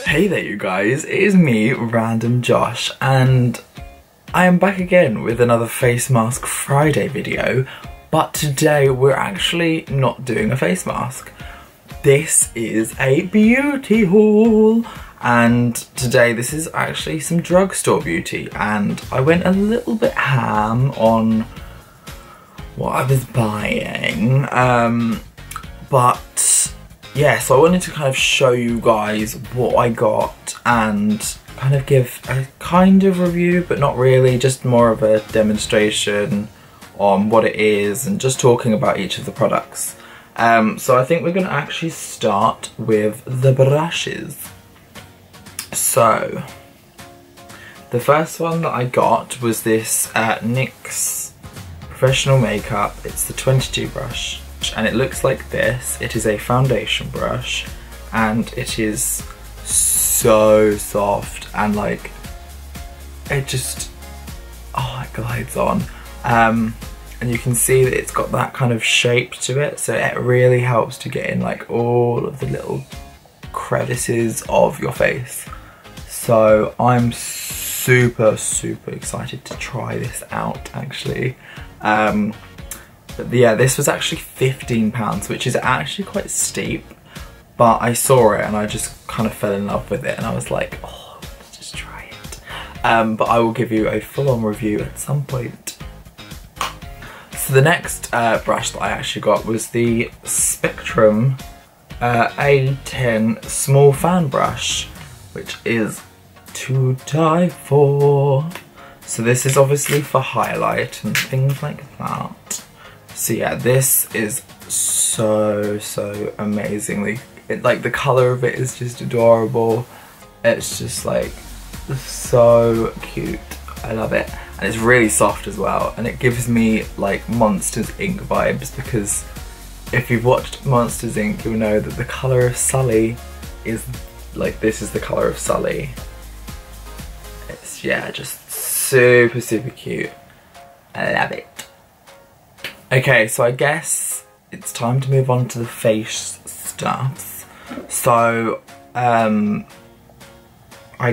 Hey there you guys, it is me, RandomJosh, and I am back again with another Face Mask Friday video, but today we're actually not doing a face mask. This is a beauty haul, and today this is actually some drugstore beauty, and I went a little bit ham on what I was buying, but yeah, so I wanted to kind of show you guys what I got and kind of give a kind of review, but not really, just more of a demonstration on what it is and just talking about each of the products. So I think we're going to actually start with the brushes. So the first one that I got was this NYX Professional Makeup. It's the 22 brush. And it looks like this. It is a foundation brush and it is so soft and like it just, oh, it glides on, and you can see that it's got that kind of shape to it, so it really helps to get in like all of the little crevices of your face. So I'm super excited to try this out actually. But yeah, this was actually £15, which is actually quite steep, but I saw it and I just kind of fell in love with it and I was like, oh, let's just try it. But I will give you a full-on review at some point. So the next brush that I actually got was the Spectrum A10 Small Fan Brush, which is to die for. So this is obviously for highlight and things like that. So yeah, this is so amazingly, like the colour of it is just adorable. It's just like so cute. I love it. And it's really soft as well. And it gives me like Monsters Inc vibes, because if you've watched Monsters Inc, you'll know that the colour of Sully is like, this is the colour of Sully. It's, yeah, just super cute. I love it. Okay, so I guess it's time to move on to the face stuffs. So I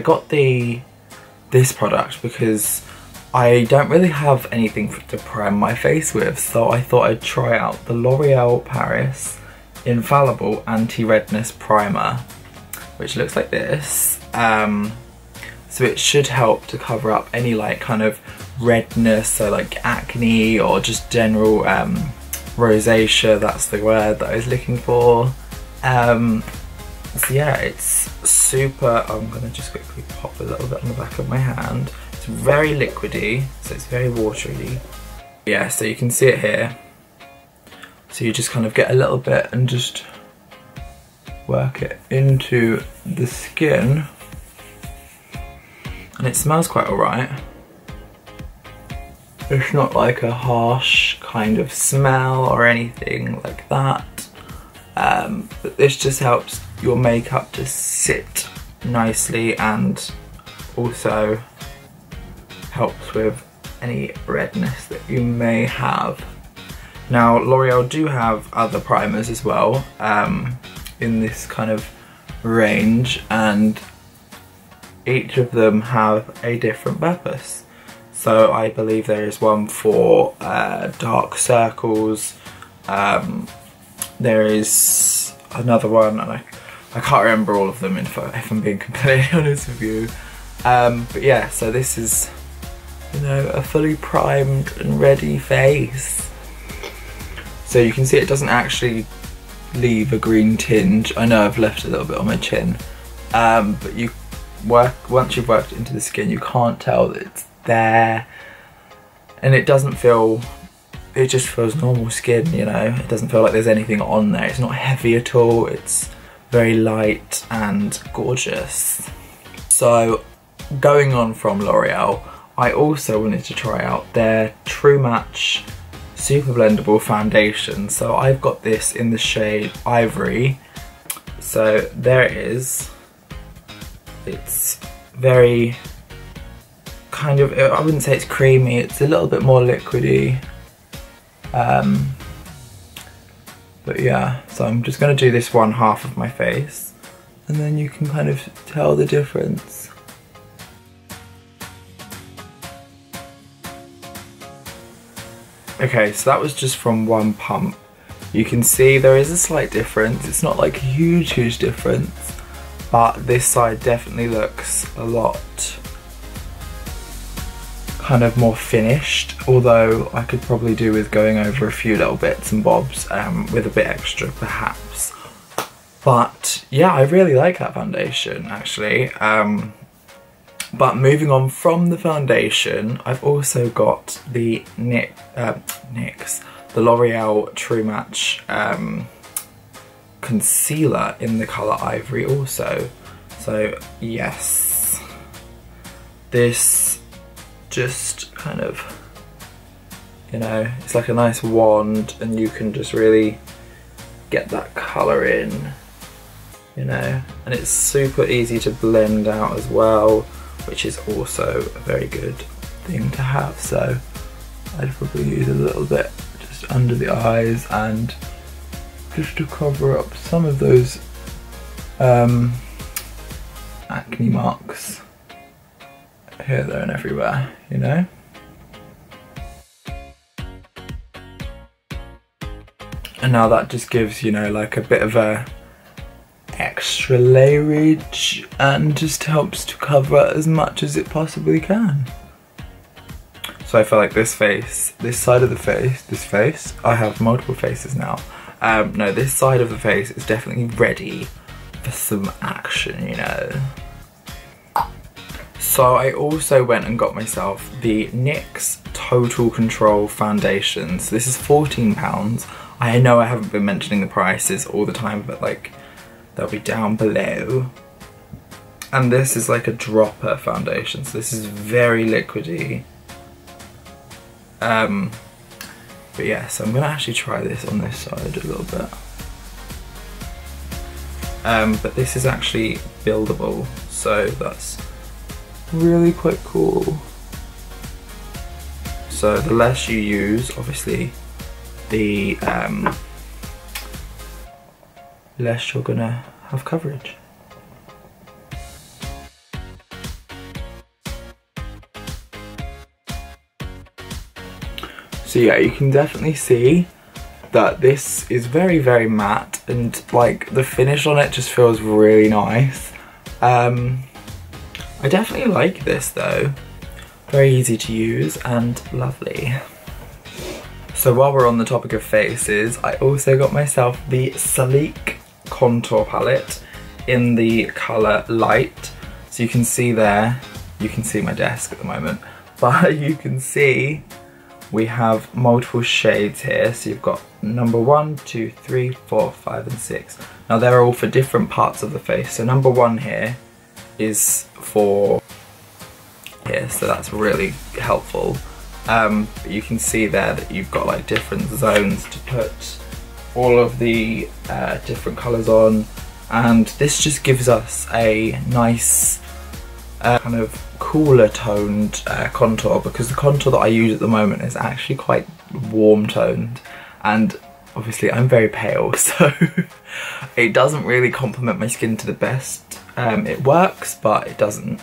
got this product because I don't really have anything to prime my face with, so I thought I'd try out the L'Oreal Paris Infallible Anti-Redness Primer, which looks like this. So it should help to cover up any like kind of redness, so like acne or just general rosacea, that's the word that I was looking for. So yeah, it's super, I'm gonna just quickly pop a little bit on the back of my hand. It's very liquidy, so it's very watery. Yeah, so you can see it here. So you just kind of get a little bit and just work it into the skin. And it smells quite alright. It's not like a harsh kind of smell or anything like that. But this just helps your makeup to sit nicely and also helps with any redness that you may have. Now, L'Oreal do have other primers as well in this kind of range, and each of them have a different purpose. So I believe there is one for dark circles, there is another one, and I can't remember all of them if I'm being completely honest with you. But yeah, so this is, you know, a fully primed and ready face. So you can see it doesn't actually leave a green tinge. I know I've left a little bit on my chin, but once you've worked it into the skin, you can't tell that it's there, and it doesn't feel, it just feels normal skin, you know. It doesn't feel like there's anything on there. It's not heavy at all. It's very light and gorgeous. So going on from L'Oreal, I also wanted to try out their True Match Super Blendable Foundation. So I've got this in the shade Ivory. So there it is. It's very kind of, I wouldn't say it's creamy, it's a little bit more liquidy. But yeah, so I'm just going to do this one half of my face. and then you can kind of tell the difference. Okay, so that was just from one pump. You can see there is a slight difference. It's not like a huge difference, but this side definitely looks a lot kind of more finished, although I could probably do with going over a few little bits and bobs with a bit extra perhaps. But yeah, I really like that foundation actually. But moving on from the foundation, I've also got the the L'Oreal True Match concealer in the colour Ivory also. So yes, this just kind of, you know, it's like a nice wand and you can just really get that colour in, you know, and it's super easy to blend out as well, which is also a very good thing to have. So I'd probably use a little bit just under the eyes and just to cover up some of those acne marks here, there and everywhere, you know. And now that just gives, you know, like a bit of a extra layerage and just helps to cover as much as it possibly can. So I feel like this face, this side of the face, I have multiple faces now. No, this side of the face is definitely ready for some action, you know. So I also went and got myself the NYX Total Control Foundation. So this is £14. I know I haven't been mentioning the prices all the time, but like they'll be down below. And this is like a dropper foundation, so this is very liquidy. But yeah, so I'm gonna actually try this on this side a little bit. But this is actually buildable, so that's really quite cool. So the less you use, obviously, the less you're gonna have coverage. So yeah, you can definitely see that this is very, very matte, and like the finish on it just feels really nice. I definitely like this though. Very easy to use and lovely. So while we're on the topic of faces, I also got myself the Sleek Contour Palette in the colour Light. So you can see there, you can see my desk at the moment, but you can see we have multiple shades here. So you've got number 1, 2, 3, 4, 5 and 6. Now they're all for different parts of the face. So number 1 here is for here, so that's really helpful. But you can see there that you've got like different zones to put all of the different colours on, and this just gives us a nice kind of cooler toned contour, because the contour that I use at the moment is actually quite warm toned, and obviously I'm very pale, so it doesn't really complement my skin to the best. It works, but it doesn't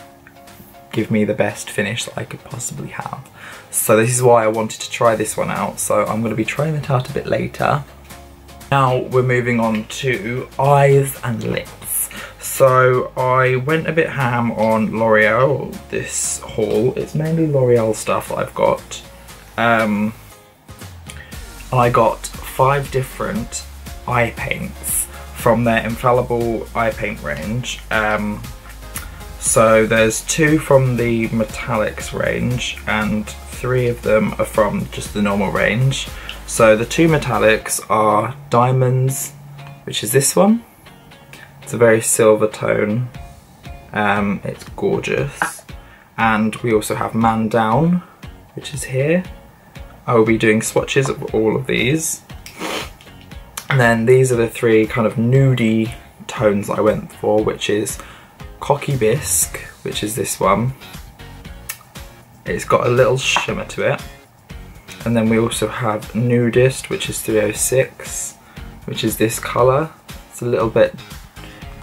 give me the best finish that I could possibly have. So this is why I wanted to try this one out, so I'm going to be trying it out a bit later. Now we're moving on to eyes and lips. So I went a bit ham on L'Oreal this haul. It's mainly L'Oreal stuff that I've got. And I got 5 different eye paints from their Infallible eye paint range. So there's 2 from the Metallics range and 3 of them are from just the normal range. So the 2 Metallics are Diamonds, which is this one. It's a very silver tone. It's gorgeous. And we also have Man Down, which is here. I will be doing swatches of all of these. And then these are the 3 kind of nudie tones that I went for, which is Cocky Bisque, which is this one. It's got a little shimmer to it. And then we also have Nudist, which is 306, which is this colour. It's a little bit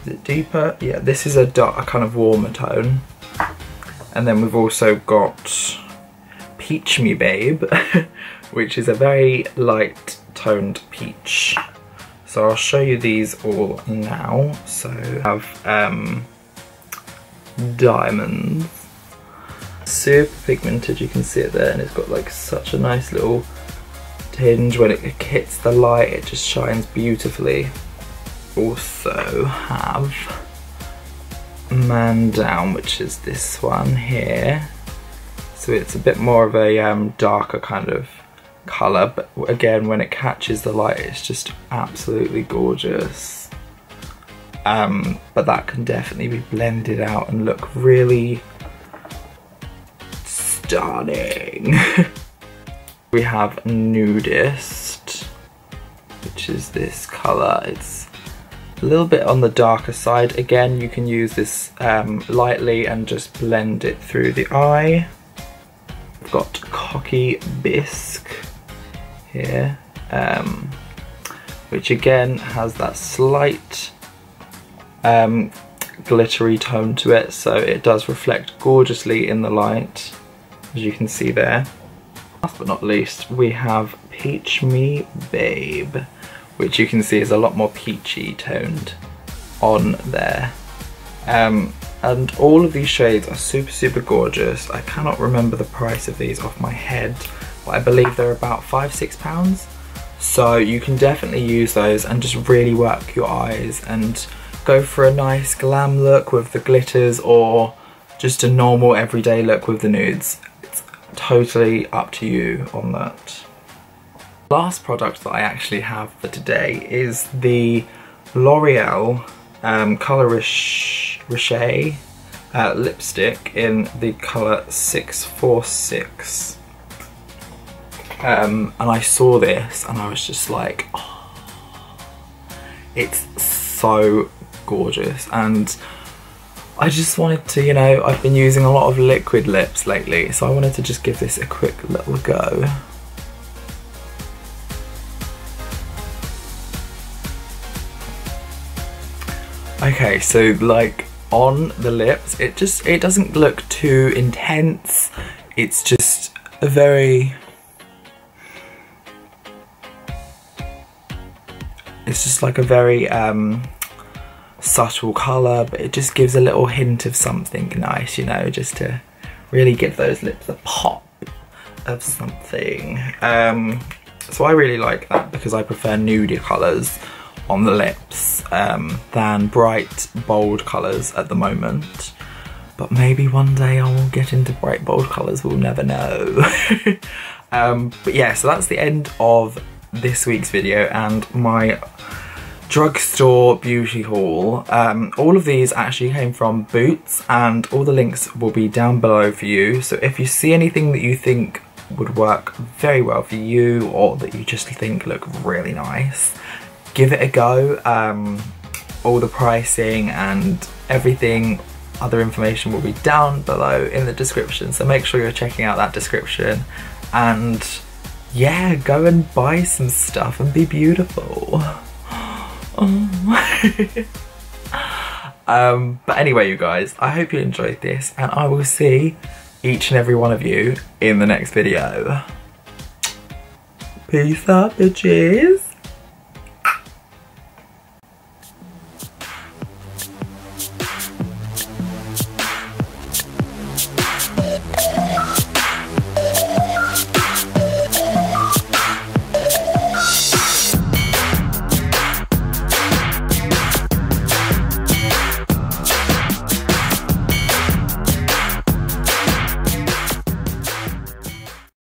Is it deeper? Yeah, this is a kind of warmer tone. And then we've also got Peach Me Babe, which is a very light toned peach. So I'll show you these all now. So I have diamonds. Super pigmented, you can see it there, and it's got like such a nice little tinge. When it hits the light, it just shines beautifully. Also have Man Down, which is this one here. So it's a bit more of a darker kind of colour, but again, when it catches the light, it's just absolutely gorgeous. But that can definitely be blended out and look really stunning. We have Nudist, which is this colour. It's a little bit on the darker side. Again, you can use this lightly and just blend it through the eye. We've got Cocky Bisque here, which again has that slight glittery tone to it, so it does reflect gorgeously in the light, as you can see there. Last but not least, we have Peach Me Babe, which you can see is a lot more peachy toned on there. And all of these shades are super gorgeous. I cannot remember the price of these off my head, but I believe they're about £5–6. So you can definitely use those and just really work your eyes and go for a nice glam look with the glitters, or just a normal everyday look with the nudes. It's totally up to you on that. Last product that I actually have for today is the L'Oreal Colour Riche lipstick in the colour 646. And I saw this and I was just like, oh, it's so gorgeous. And I just wanted to, you know, I've been using a lot of liquid lips lately, so I wanted to just give this a quick little go. Okay, so like on the lips, it doesn't look too intense. It's just a very, it's just like a very subtle colour, but it just gives a little hint of something nice, you know, just to really give those lips a pop of something. So I really like that because I prefer nude colours on the lips than bright bold colours at the moment, but maybe one day I will get into bright bold colours, we'll never know. But yeah, so that's the end of this week's video and my drugstore beauty haul. All of these actually came from Boots, and all the links will be down below for you, so if you see anything that you think would work very well for you, or that you just think look really nice, give it a go. All the pricing and everything, other information will be down below in the description, so make sure you're checking out that description, and yeah, go and buy some stuff and be beautiful. But anyway, you guys, I hope you enjoyed this, and I will see each and every one of you in the next video. Peace out, bitches.